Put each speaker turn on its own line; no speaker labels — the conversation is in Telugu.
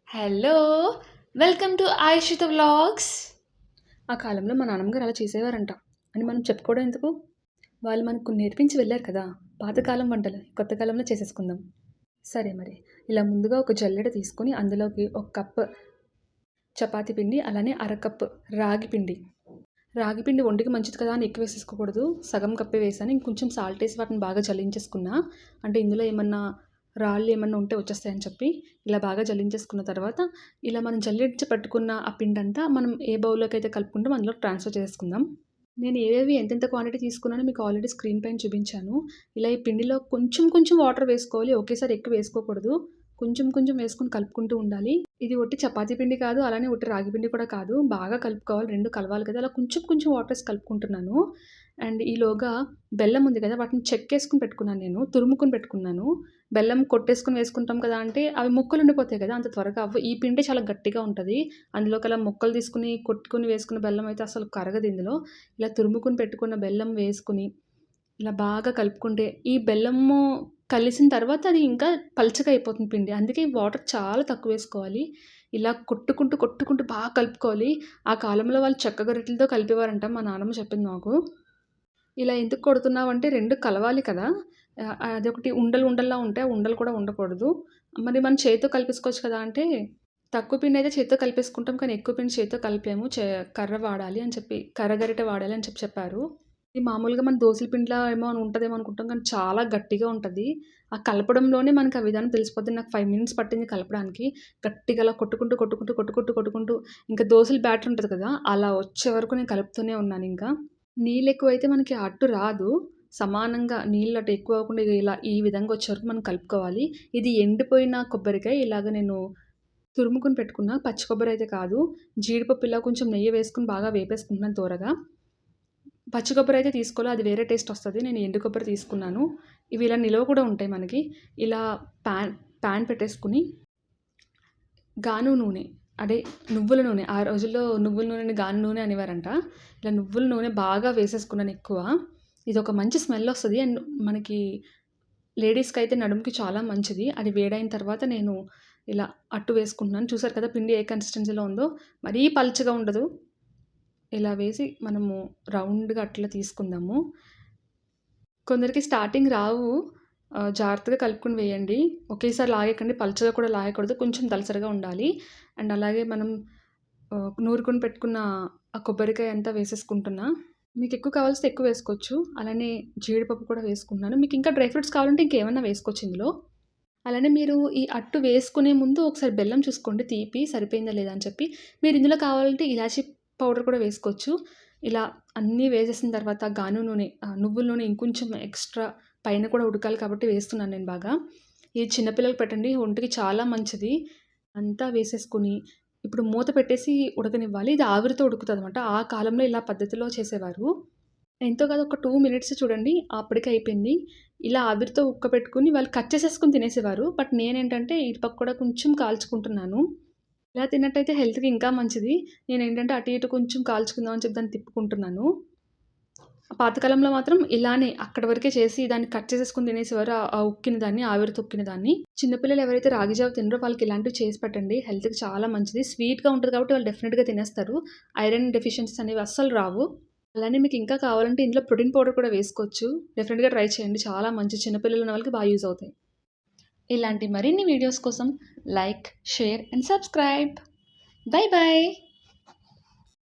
Hello! Welcome to Ayushita vlogs. ఆ కాలంలో మా నాన్నమ్మగారు అలా చేసేవారంట అని మనం చెప్పుకోవడం ఎందుకు? వాళ్ళు మనకు నేర్పించి వెళ్ళారు కదా! పాతకాలం వంటలు కొత్త కాలంలో చేసేసుకుందాం. సరే మరి. ఇలా ముందుగా ఒక జల్లెడ తీసుకొని అందులోకి ఒక కప్పు చపాతీ పిండి, అలానే అరకప్పు రాగి పిండి. రాగి పిండి ఒంటికి మంచిది కదా అని ఎక్కువ వేసేసుకోకూడదు. సగం కప్పే వేసాను. ఇంకొంచెం సాల్ట్ వేసి వాటిని బాగా జల్లించేసుకున్నా. అంటే ఇందులో ఏమన్నా రాళ్ళు ఏమన్నా ఉంటే వచ్చేస్తాయని చెప్పి ఇలా బాగా జల్లించేసుకున్న తర్వాత ఇలా మనం జల్లించి పెట్టుకున్న ఆ పిండంతా మనం ఏ బౌల్లోకి అయితే కలుపుకుంటామో అందులో ట్రాన్స్ఫర్ చేసుకుందాం. నేను ఏవేవి ఎంతెంత క్వాంటిటీ తీసుకున్నానో మీకు ఆల్రెడీ స్క్రీన్ పైన చూపించాను. ఇలా ఈ పిండిలో కొంచెం కొంచెం వాటర్ వేసుకోవాలి. ఒకేసారి ఎక్కువ వేసుకోకూడదు. కొంచెం కొంచెం వేసుకొని కలుపుకుంటూ ఉండాలి. ఇది ఒట్టి చపాతీ పిండి కాదు, అలానే ఒట్టి రాగి పిండి కూడా కాదు. బాగా కలుపుకోవాలి. 2 కలవాలి కదా! అలా కొంచెం కొంచెం వాటర్ ఏసి కలుపుకుంటున్నాను. అండ్ ఈలోగా బెల్లం ఉంది కదా! వాటిని చెక్కేసుకొని పెట్టుకున్నాను నేను. తురుముకొని పెట్టుకున్నాను. బెల్లం కొట్టేసుకొని వేసుకుంటాం కదా! అంటే అవి ముక్కలు ఉండిపోతాయి కదా! అంత త్వరగా అవ్వవు. ఈ పిండి చాలా గట్టిగా ఉంటది. అందులోకి ముక్కలు తీసుకొని కొట్టుకొని వేసుకున్న బెల్లం అయితే అసలు కరగదు ఇందులో. ఇలా తురుముకొని పెట్టుకున్న బెల్లం వేసుకొని ఇలా బాగా కలుపుకుంటే ఈ బెల్లము కలిసిన తర్వాత అది ఇంకా పల్చగా అయిపోతుంది పిండి. అందుకే వాటర్ చాలా తక్కువ వేసుకోవాలి. ఇలా కొట్టుకుంటూ, కొట్టుకుంటూ బాగా కలుపుకోవాలి. ఆ కాలంలో వాళ్ళు చెక్క గరిటెలతో కలిపేవారంట. మా నాన్నమ్మ చెప్పింది నాకు. ఇలా ఎందుకు కొడుతున్నావంటే 2 కలవాలి కదా! అదొకటి ఉండలు ఉండల్లా ఉంటే ఆ ఉండలు కూడా ఉండకూడదు. మరి మనం చేత్తో కలిపేసుకోవచ్చు కదా! అంటే తక్కువ పిండయితే చేత్తో కలిపేసుకుంటాం. కానీ ఎక్కువ పిండి చేత్తో కలిపాము. కర్ర వాడాలి అని చెప్పి, కర్ర గరిటె వాడాలి అని చెప్పారు. ఇది మామూలుగా మన దోసల పిండిలా ఏమో అని ఉంటదేమో అనుకుంటాం. కానీ చాలా గట్టిగా ఉంటది. ఆ కలపడంలోనే మనకు ఆ విధానం తెలిసిపోద్ది. నాకు 5 మినిట్స్ పట్టింది కలపడానికి. గట్టిగా అలా కొట్టుకుంటూ, కొట్టుకుంటూ, కొట్టుకుంటూ, కొట్టుకుంటూ ఇంకా దోసల బ్యాటర్ ఉంటది కదా! అలా వచ్చే వరకు నేను కలుపుతూనే ఉన్నానింకా. నీళ్ళెక్కువైతే మనకి అట్టు రాదు. సమానంగా నీళ్ళు అటు ఎక్కువ అవ్వకుండా ఇలా ఈ విధంగా వచ్చే వరకు మనం కలుపుకోవాలి. ఇది ఎండిపోయిన కొబ్బరికాయ ఇలాగ నేను తురుముకొని పెట్టుకున్న. పచ్చి కొబ్బరి అయితే కాదు. జీడిపప్పు ఇలా కొంచెం నెయ్యి వేసుకొని బాగా వేపేసుకుంటున్నాను దోరగా. పచ్చి కొబ్బరి అయితే తీసుకోలే. అది వేరే టేస్ట్ వస్తది. నేను ఎండు కొబ్బరి తీసుకున్నాను. ఇవి ఇలా నిలవ కూడా ఉంటాయి మనకి. ఇలా పాన్ పెట్టేసుకొని గానుగ నూనె అదే నువ్వుల నూనె. ఆ రోజుల్లో నువ్వుల నూనెని గానుగ నూనె అనేవారంట. ఇలా నువ్వుల నూనె బాగా వేసేసుకున్నాను ఎక్కువ. ఇదొక మంచి స్మెల్ వస్తది. అండ్ మనకి లేడీస్‌కైతే నడుముకి చాలా మంచిది. అది వేడైన తర్వాత నేను ఇలా అట్టు వేసుకుంటున్నాను. చూసారు కదా పిండి ఏ కన్సిస్టెన్సీలో ఉందో. మరీ పల్చగా ఉండదు. ఇలా వేసి మనము రౌండ్‌గా అట్లా తీసుకుందాము. కొందరికి స్టార్టింగ్ రావు. జాగ్రత్తగా కలుపుకొని వేయండి. ఒకేసారి లాగేయకండి. పల్చగా కూడా లాగకూడదు. కొంచెం దళసరిగా ఉండాలి. అండ్ అలాగే మనం నూరుకొని పెట్టుకున్న ఆ కొబ్బరికాయ అంతా వేసేసుకుంటున్నా. మీకు ఎక్కువ కావాల్సితే ఎక్కువ వేసుకోవచ్చు. అలానే జీడిపప్పు కూడా వేసుకుంటున్నాను. మీకు ఇంకా డ్రై ఫ్రూట్స్ కావాలంటే ఇంకేమన్నా వేసుకోవచ్చు ఇందులో. అలానే మీరు ఈ అట్టు వేసుకునే ముందు ఒకసారి బెల్లం చూసుకోండి తీపి సరిపోయిందా లేదా అని చెప్పి. మీరు ఇందులో కావాలంటే ఇలాచీ పౌడర్ కూడా వేసుకోవచ్చు. ఇలా అన్నీ వేసేసిన తర్వాత గానుగ నూనె, నువ్వుల నూనె ఇంకొంచెం ఎక్స్‌ట్రా పైన కూడా ఉడకాలి కాబట్టి వేస్తున్నాను నేను బాగా. ఇది చిన్న పిల్లలకి పెట్టండి. ఒంటికి చాలా మంచిది. అంతా వేసేసుకొని ఇప్పుడు మూత పెట్టేసి ఉడకనివ్వాలి. ఇది ఆవిరితో ఉడుకుతదనమాట. ఆ కాలంలో ఇలా పద్ధతిలో చేసేవారు. ఎంతో కాదు ఒక 2 మినిట్స్ చూడండి అప్పటికే అయిపోయింది. ఇలా ఆవిరితో ఉక్కపెట్టుకొని వాళ్ళు కట్ చేసేసుకొని తినేసేవారు. బట్ నేనేంటంటే ఇటుపక్క కూడా కొంచెం కాల్చుకుంటున్నాను. ఇలా తిన్నట్టయితే హెల్త్‌కి ఇంకా మంచిది. నేనేంటంటే అటు ఇటు కొంచెం కాల్చుకుందాం అని చెప్పి దాన్ని తిప్పుకుంటున్నాను. పాతకాలంలో మాత్రం ఇలానే అక్కడి వరకే చేసి దాన్ని కట్ చేసేసుకొని తినేసేవారు. ఆ ఉక్కిన దాన్ని, ఆవిరితో ఉక్కిన దాన్ని. చిన్న పిల్లలు ఎవరైతే రాగి జావ తినరో వాళ్ళకి ఇలాంటివి చేసి పెట్టండి. హెల్త్‌కి చాలా మంచిది. స్వీట్‌గా ఉంటది కాబట్టి వాళ్ళు డెఫినిట్‌గా తినేస్తారు. ఐరన్ డెఫిషియన్సీస్ అనేవి అస్సలు రావు. అలానే మీకు ఇంకా కావాలంటే ఇందులో ప్రోటీన్ పౌడర్ కూడా వేసుకోవచ్చు. డెఫినిట్‌గా ట్రై చేయండి. చాలా మంచి చిన్న పిల్లలు ఉన్న వాళ్ళకి బాగా యూజ్ అవుతాయి. ఇలాంటి మరిన్ని వీడియోస్ కోసం like, share and subscribe. By by.